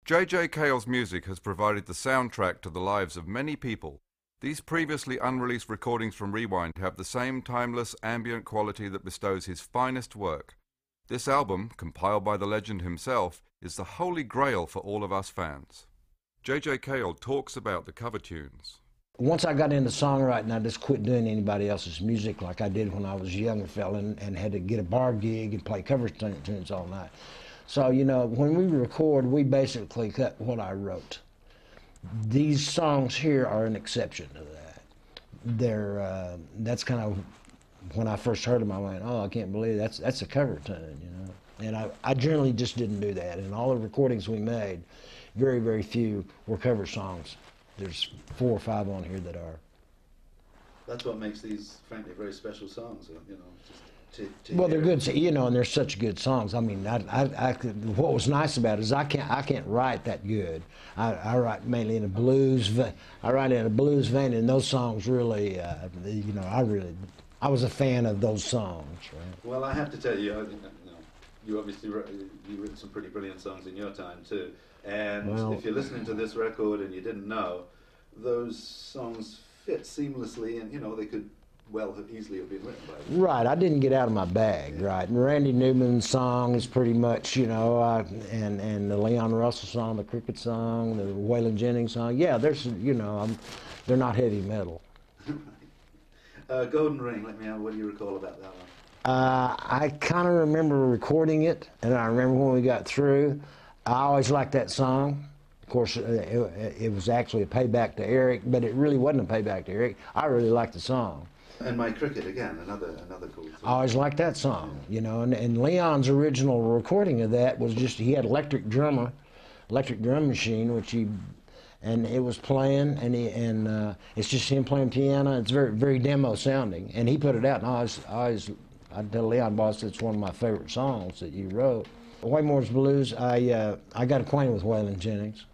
J.J. Cale's music has provided the soundtrack to the lives of many people. These previously unreleased recordings from Rewind have the same timeless, ambient quality that bestows his finest work. This album, compiled by the legend himself, is the holy grail for all of us fans. J.J. Cale talks about the cover tunes. Once I got into songwriting, I just quit doing anybody else's music like I did when I was a younger fella and had to get a bar gig and play cover tunes all night. So, you know, when we record, we basically cut what I wrote. These songs here are an exception to that. That's kind of, when I first heard them, I went, oh, I can't believe that's a cover tune, you know. And I generally just didn't do that. And all the recordings we made, very, very few were cover songs. There's 4 or 5 on here that are. That's what makes these, frankly, very special songs, you know. Well, they're good, you know, and they're such good songs. I mean, what was nice about it is I can't write that good. I write mainly in a blues vein. I write in a blues vein, and those songs really, you know, I was a fan of those songs. Right? Well, I have to tell you, you obviously you've written some pretty brilliant songs in your time too. And well, if you're listening to this record and you didn't know, those songs fit seamlessly, and you know they could well have easily have been written by them. Right, I didn't get out of my bag, right. And Randy Newman's song is pretty much, you know, and the Leon Russell song, the Cricket song, the Waylon Jennings song. Yeah, there's, you know, they're not heavy metal. Golden Ring, let me know, what do you recall about that one? I kind of remember recording it, and I remember when we got through. I always liked that song. Of course, it was actually a payback to Eric, but it really wasn't a payback to Eric. I really liked the song. And My Cricket, again, another cool song. I always liked that song, you know, and Leon's original recording of that was just, he had electric drum machine, and it was playing, and it's just him playing piano. It's very, very demo sounding, and he put it out, and I tell Leon, boss, it's one of my favorite songs that you wrote. Waymore's Blues, I got acquainted with Waylon Jennings,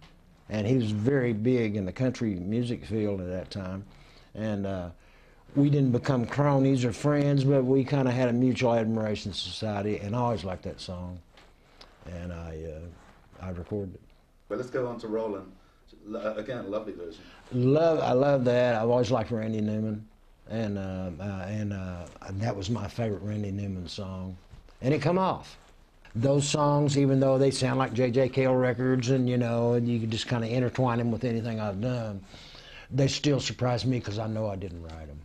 and he was very big in the country music field at that time, and we didn't become cronies or friends, but we kind of had a mutual admiration society, and I always liked that song, and I recorded it. Well, let's go on to Rollin'. Again, a lovely version. I love that. I've always liked Randy Newman, and that was my favorite Randy Newman song, and it come off. Those songs, even though they sound like J.J. Cale records, and you know, and you can just kind of intertwine them with anything I've done, they still surprise me because I know I didn't write them.